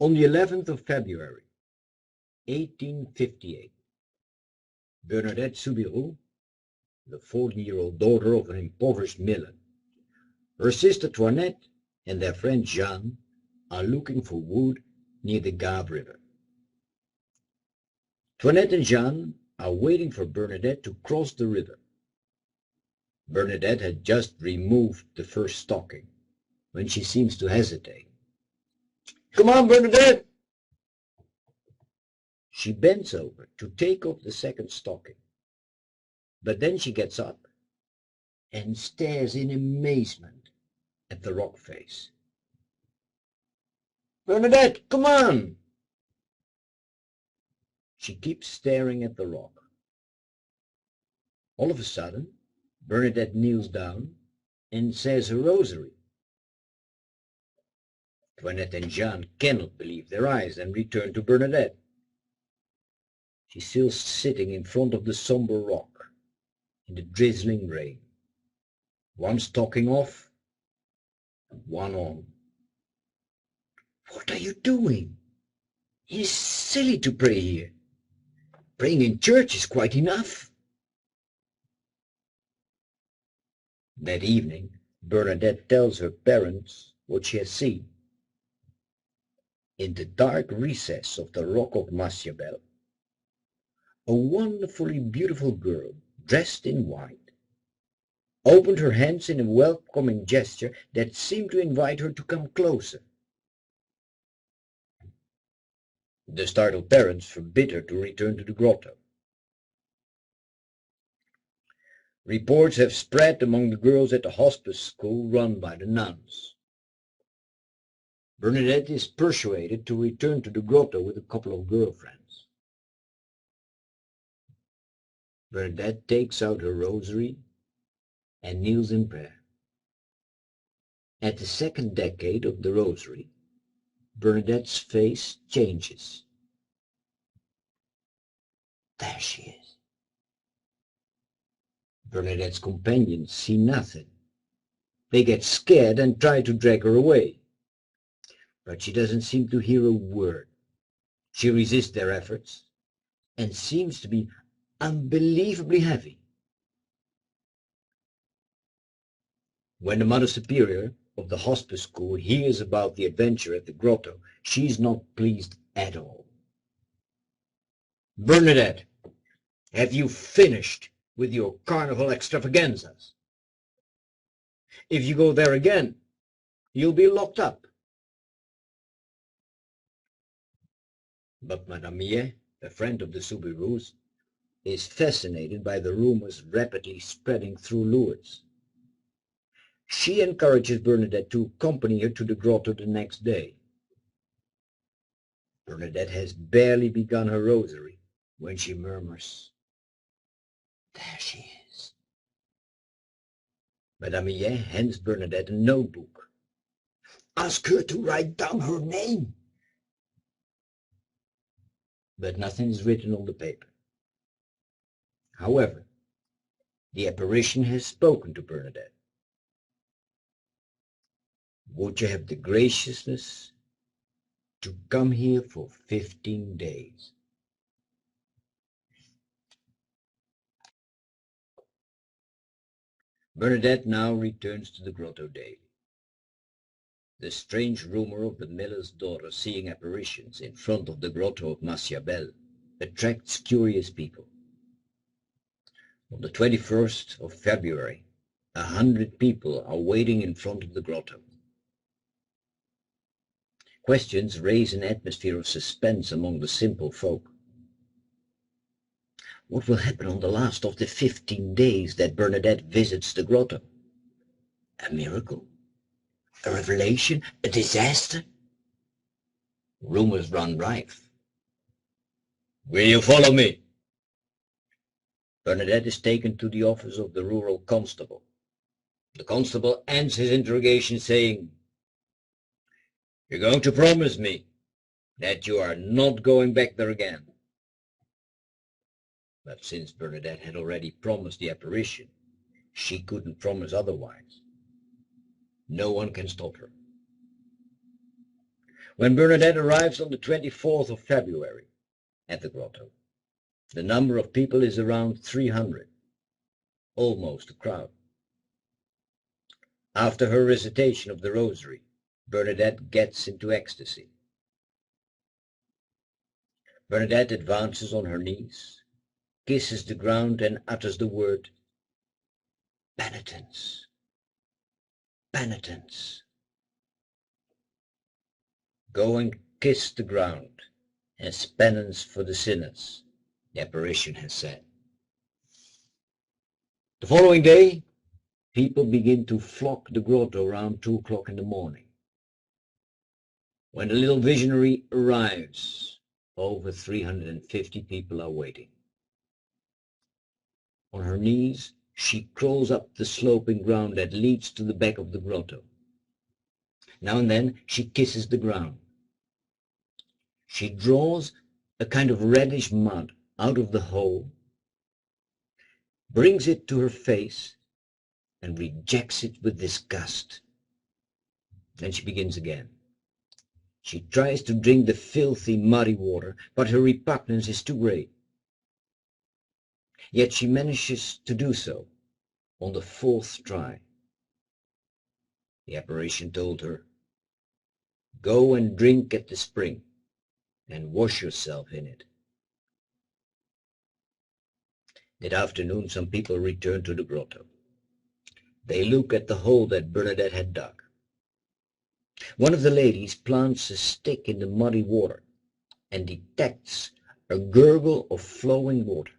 On the 11th of February, 1858, BernadetteSoubiros, the 40-year-old daughter of an impoverished miller, her sister Toinette, and their friend Jean are looking for wood near the Gave River. Toinette and Jean are waiting for Bernadette to cross the river. Bernadette had just removed the first stocking when she seems to hesitate. "Come on, Bernadette!" She bends over to take off the second stocking, but then she gets up and stares in amazement at the rock face. "Bernadette, come on!" She keeps staring at the rock. All of a sudden, Bernadette kneels down and says her rosary. Toinette and Jean cannot believe their eyes and return to Bernadette. She's still sitting in front of the somber rock in the drizzling rain, one stocking off and one on. "What are you doing? It is silly to pray here. Praying in church is quite enough." That evening, Bernadette tells her parents what she has seen. In the dark recess of the rock of Maciabel, a wonderfully beautiful girl, dressed in white, opened her hands in a welcoming gesture that seemed to invite her to come closer. The startled parents forbid her to return to the grotto. Reports have spread among the girls at the hospice school run by the nuns. Bernadette is persuaded to return to the grotto with a couple of girlfriends. Bernadette takes out her rosary and kneels in prayer. At the second decade of the rosary, Bernadette's face changes. There she is. Bernadette's companions see nothing. They get scared and try to drag her away. But she doesn't seem to hear a word. She resists their efforts and seems to be unbelievably heavy. When the Mother Superior of the hospice school hears about the adventure at the grotto, she's not pleased at all. "Bernadette, have you finished with your carnival extravaganzas? If you go there again, you'll be locked up." But Madame Millet, a friend of the Soubiros, is fascinated by the rumors rapidly spreading through Lourdes. She encourages Bernadette to accompany her to the grotto the next day. Bernadette has barely begun her rosary when she murmurs, "There she is." Madame Millet hands Bernadette a notebook. "Ask her to write down her name." But nothing is written on the paper. However, the apparition has spoken to Bernadette. "Would you have the graciousness to come here for 15 days? Bernadette now returns to the grotto daily. The strange rumor of the miller's daughter seeing apparitions in front of the grotto of Maciabel attracts curious people. On the 21st of February, 100 people are waiting in front of the grotto. Questions raise an atmosphere of suspense among the simple folk. What will happen on the last of the 15 days that Bernadette visits the grotto? A miracle? A revelation? A disaster? Rumors run rife. "Will you follow me?" Bernadette is taken to the office of the rural constable. The constable ends his interrogation saying, "You're going to promise me that you are not going back there again." But since Bernadette had already promised the apparition, she couldn't promise otherwise. No one can stop her. When Bernadette arrives on the 24th of February at the grotto, the number of people is around 300, almost a crowd. After her recitation of the rosary, Bernadette gets into ecstasy. Bernadette advances on her knees, kisses the ground, and utters the word, penitence, penitence. Go and kiss the ground as penance for the sinners, the apparition has said. The following day, people begin to flock the grotto around 2 o'clock in the morning. When the little visionary arrives, over 350 people are waiting. On her knees, she crawls up the sloping ground that leads to the back of the grotto. Now and then she kisses the ground. She draws a kind of reddish mud out of the hole, brings it to her face, and rejects it with disgust. Then she begins again. She tries to drink the filthy, muddy water, but her repugnance is too great. Yet she manages to do so on the 4th try. The apparition told her, "Go and drink at the spring, and wash yourself in it." That afternoon some people return to the grotto. They look at the hole that Bernadette had dug. One of the ladies plants a stick in the muddy water and detects a gurgle of flowing water.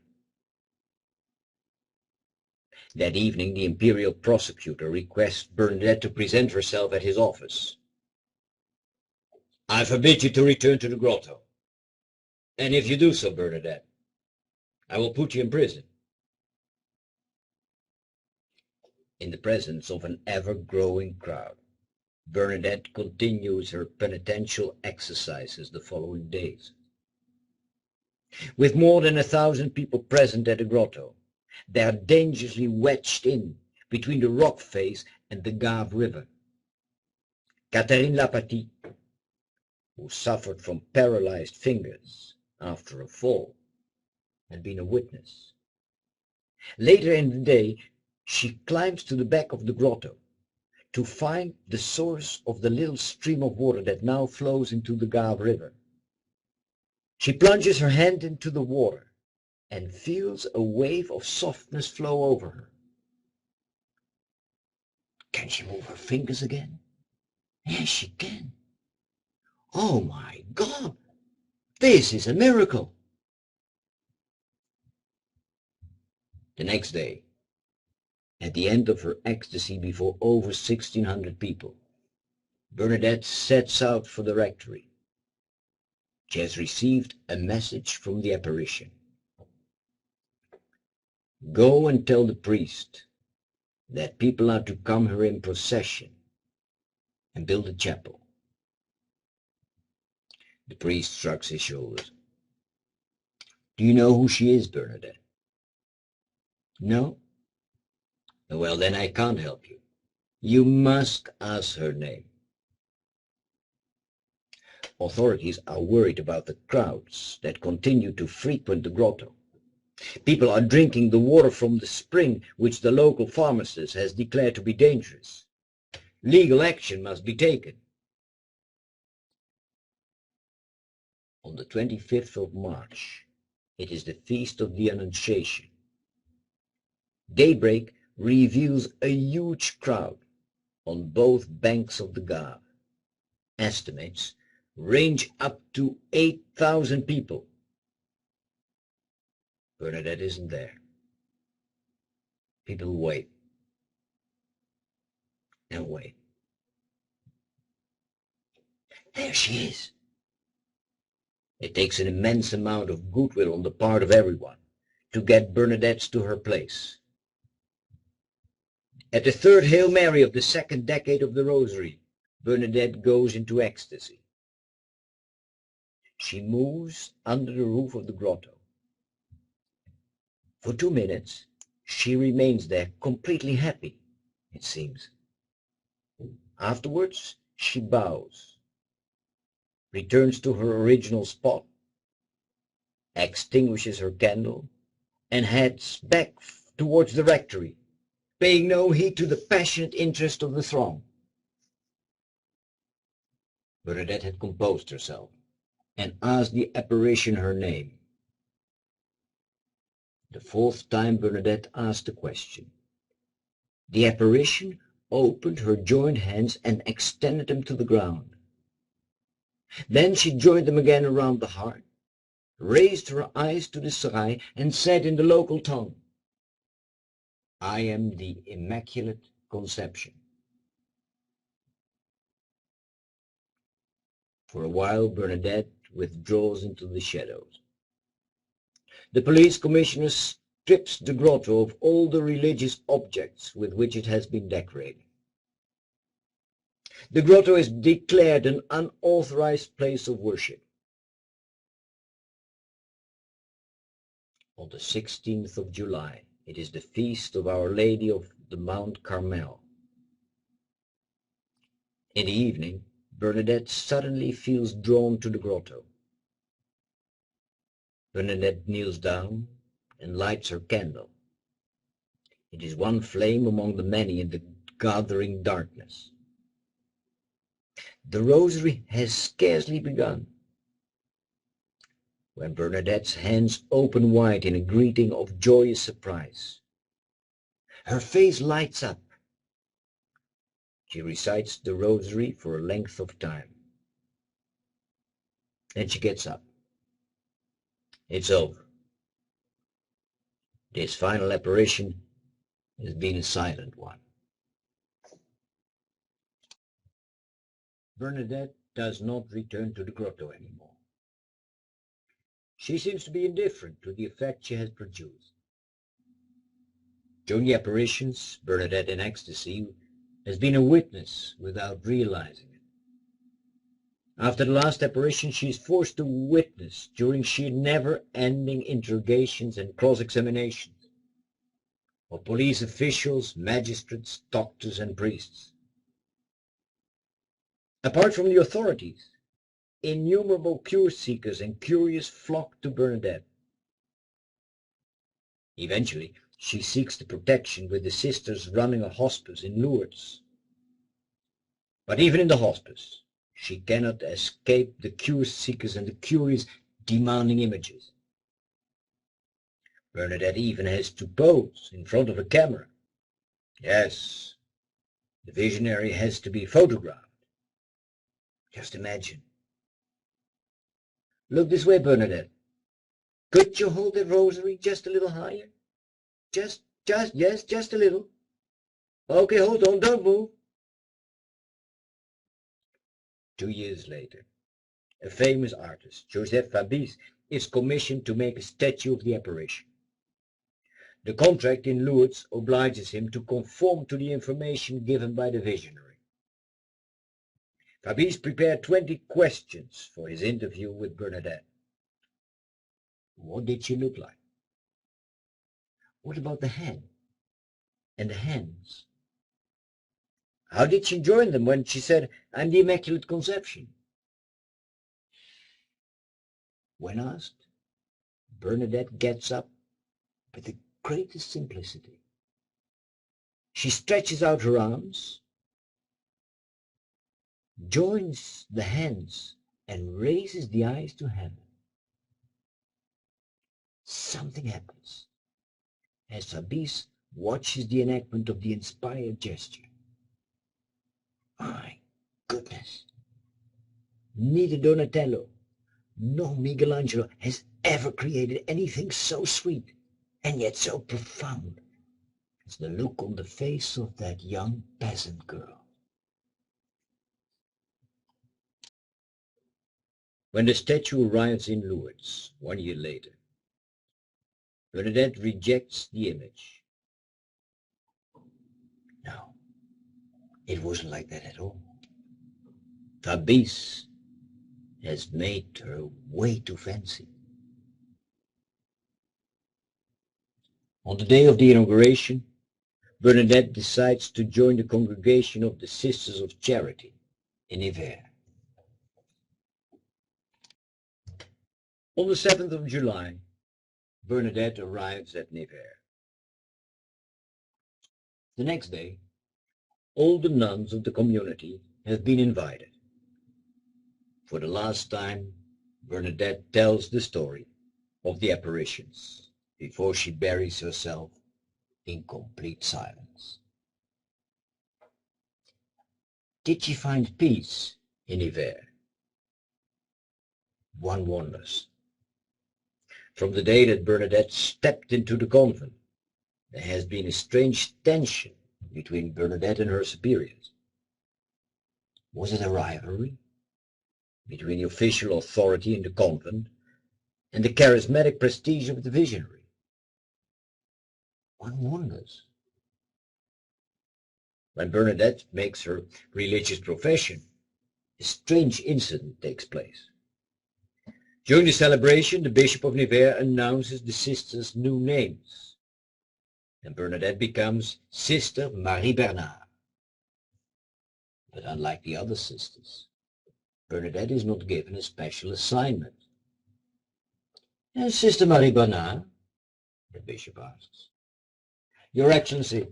That evening the imperial prosecutor requests Bernadette to present herself at his office. "I forbid you to return to the grotto. And if you do so, Bernadette, I will put you in prison." In the presence of an ever-growing crowd, Bernadette continues her penitential exercises the following days. With more than 1,000 people present at the grotto, they are dangerously wedged in between the rock face and the Gave River. Catherine Lapatie, who suffered from paralyzed fingers after a fall, had been a witness. Later in the day, she climbs to the back of the grotto to find the source of the little stream of water that now flows into the Gave River. She plunges her hand into the water and feels a wave of softness flow over her. Can she move her fingers again? Yes, she can. Oh my God! This is a miracle! The next day, at the end of her ecstasy before over 1,600 people, Bernadette sets out for the rectory. She has received a message from the apparition. "Go and tell the priest that people are to come here in procession and build a chapel." The priest shrugs his shoulders. "Do you know who she is, Bernadette?" "No." "Well, then I can't help you. You must ask her name." Authorities are worried about the crowds that continue to frequent the grotto. People are drinking the water from the spring, which the local pharmacist has declared to be dangerous. Legal action must be taken. On the 25th of March, it is the Feast of the Annunciation. Daybreak reveals a huge crowd on both banks of the Gave. Estimates range up to 8,000 people. Bernadette isn't there. People wait and wait. There she is. It takes an immense amount of goodwill on the part of everyone to get Bernadette to her place. At the third Hail Mary of the second decade of the Rosary, Bernadette goes into ecstasy. She moves under the roof of the grotto. For 2 minutes, she remains there completely happy, it seems. Afterwards, she bows. returns to her original spot, extinguishes her candle, and heads back towards the rectory, paying no heed to the passionate interest of the throng. Bernadette had composed herself and asked the apparition her name. The fourth time Bernadette asked the question, the apparition opened her joined hands and extended them to the ground. Then she joined them again around the heart, raised her eyes to the sky, and said in the local tongue, I am the Immaculate Conception. For a while Bernadette withdraws into the shadows. The police commissioner strips the grotto of all the religious objects with which it has been decorated. The grotto is declared an unauthorized place of worship. On the 16th of July, it is the feast of Our Lady of the Mount Carmel. In the evening, Bernadette suddenly feels drawn to the grotto. Bernadette kneels down and lights her candle. It is one flame among the many in the gathering darkness. The rosary has scarcely begun when Bernadette's hands open wide in a greeting of joyous surprise. Her face lights up. She recites the rosary for a length of time. Then she gets up. It's over. This final apparition has been a silent one. Bernadette does not return to the grotto anymore. She seems to be indifferent to the effect she has produced. During the apparitions, Bernadette in ecstasy has been a witness without realizing it. After the last apparition, she is forced to witness during sheer never-ending interrogations and cross-examinations of police officials, magistrates, doctors, and priests. Apart from the authorities, innumerable cure-seekers and curious flock to Bernadette. Eventually, she seeks the protection with the sisters running a hospice in Lourdes. But even in the hospice, she cannot escape the cure-seekers and the curious demanding images. Bernadette even has to pose in front of a camera. Yes, the visionary has to be photographed. Just imagine. Look this way, Bernadette. Could you hold the rosary just a little higher? Yes, just a little. Okay, hold on, don't move. 2 years later, a famous artist, Joseph Fabrice, is commissioned to make a statue of the apparition. The contract in Lourdes obliges him to conform to the information given by the visionary. Fabrice prepared 20 questions for his interview with Bernadette. What did she look like? What about the head and the hands? How did she join them when she said, I'm the Immaculate Conception? When asked, Bernadette gets up with the greatest simplicity. She stretches out her arms, joins the hands, and raises the eyes to heaven. Something happens as Fabrice watches the enactment of the inspired gesture. My goodness! Neither Donatello nor Michelangelo has ever created anything so sweet and yet so profound as the look on the face of that young peasant girl. When the statue arrives in Lourdes 1 year later, Bernadette rejects the image. No, it wasn't like that at all. Fabrice has made her way too fancy. On the day of the inauguration, Bernadette decides to join the congregation of the Sisters of Charity in Nevers. On the 7th of July, Bernadette arrives at Nevers. The next day, all the nuns of the community have been invited. For the last time, Bernadette tells the story of the apparitions before she buries herself in complete silence. Did she find peace in Nevers? One wonders. From the day that Bernadette stepped into the convent, there has been a strange tension between Bernadette and her superiors. Was it a rivalry between the official authority in the convent and the charismatic prestige of the visionary? One wonders. When Bernadette makes her religious profession, a strange incident takes place. During the celebration, the Bishop of Nevers announces the sisters' new names, and Bernadette becomes Sister Marie Bernard. But unlike the other sisters, Bernadette is not given a special assignment. Sister Marie Bernard, the bishop asks. Your Excellency,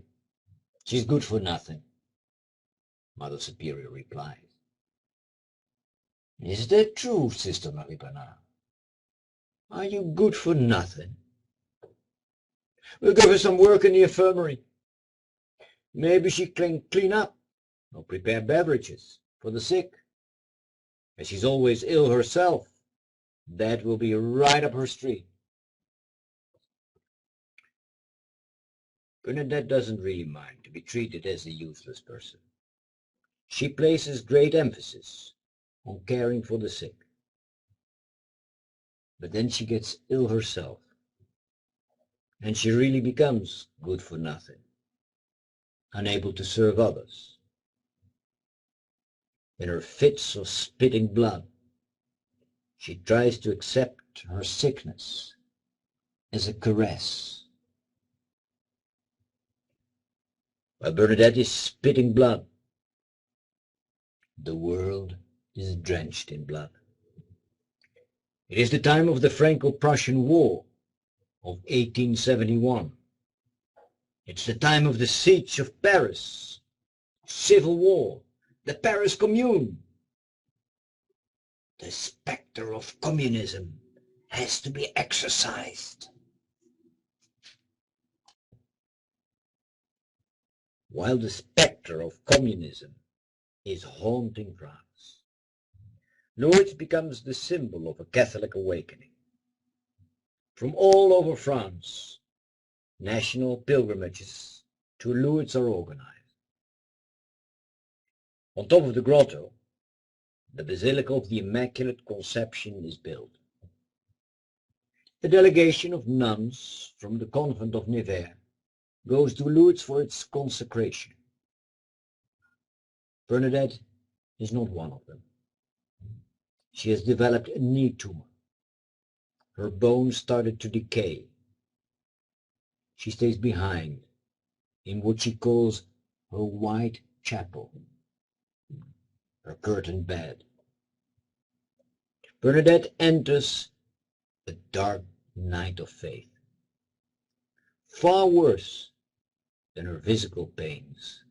she's good for nothing, Mother Superior replies. Is that true, Sister Marie Bernard? Are you good for nothing? We'll give her some work in the infirmary. Maybe she can clean up or prepare beverages for the sick. As she's always ill herself, that will be right up her street. Bernadette doesn't really mind to be treated as a useless person. She places great emphasis on caring for the sick. But then she gets ill herself, and she really becomes good for nothing, unable to serve others. In her fits of spitting blood, she tries to accept her sickness as a caress. While Bernadette is spitting blood, the world is drenched in blood. It is the time of the Franco-Prussian War of 1871. It's the time of the siege of Paris, civil war, the Paris Commune. The specter of communism has to be exorcised. While the specter of communism is haunting France, Lourdes becomes the symbol of a Catholic awakening. From all over France, national pilgrimages to Lourdes are organized. On top of the grotto, the Basilica of the Immaculate Conception is built. A delegation of nuns from the convent of Nevers goes to Lourdes for its consecration. Bernadette is not one of them. She has developed a knee tumor. Her bones started to decay. She stays behind in what she calls her white chapel, her curtained bed. Bernadette enters a dark night of faith. Far worse than her physical pains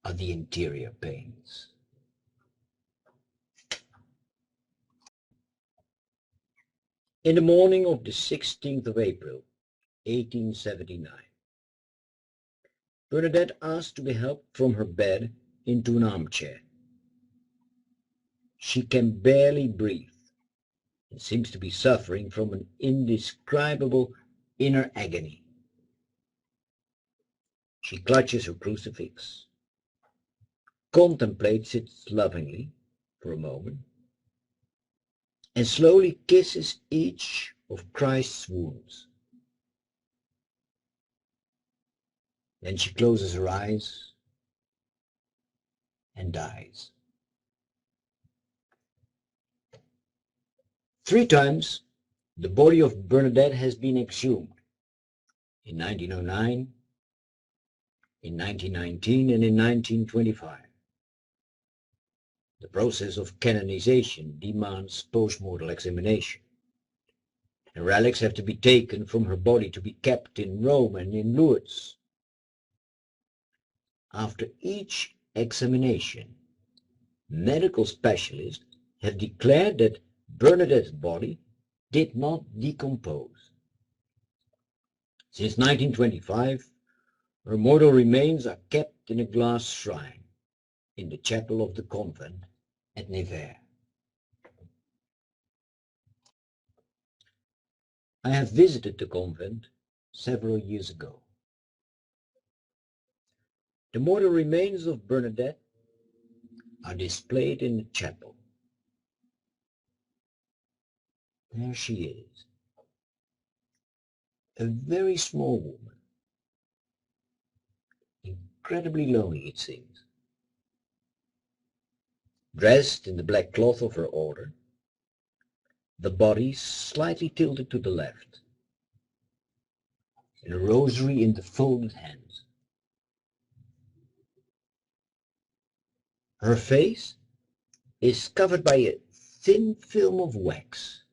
are the interior pains. In the morning of the 16th of April, 1879, Bernadette asked to be helped from her bed into an armchair. She can barely breathe and seems to be suffering from an indescribable inner agony. She clutches her crucifix, contemplates it lovingly for a moment, and slowly kisses each of Christ's wounds. Then she closes her eyes and dies. 3 times the body of Bernadette has been exhumed: in 1909, in 1919, and in 1925. The process of canonization demands post-mortem examination. and relics have to be taken from her body to be kept in Rome and in Lourdes. After each examination, medical specialists have declared that Bernadette's body did not decompose. Since 1925, her mortal remains are kept in a glass shrine in the chapel of the convent at Nevers. I have visited the convent several years ago. The mortal remains of Bernadette are displayed in the chapel. There she is, a very small woman, incredibly lonely it seems, dressed in the black cloth of her order, the body slightly tilted to the left, and a rosary in the folded hands. Her face is covered by a thin film of wax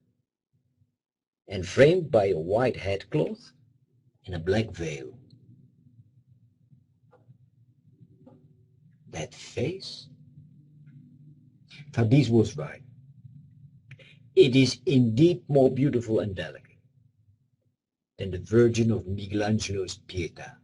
and framed by a white headcloth and a black veil. That face? Fabrice was right. It is indeed more beautiful and delicate than the Virgin of Michelangelo's Pietà.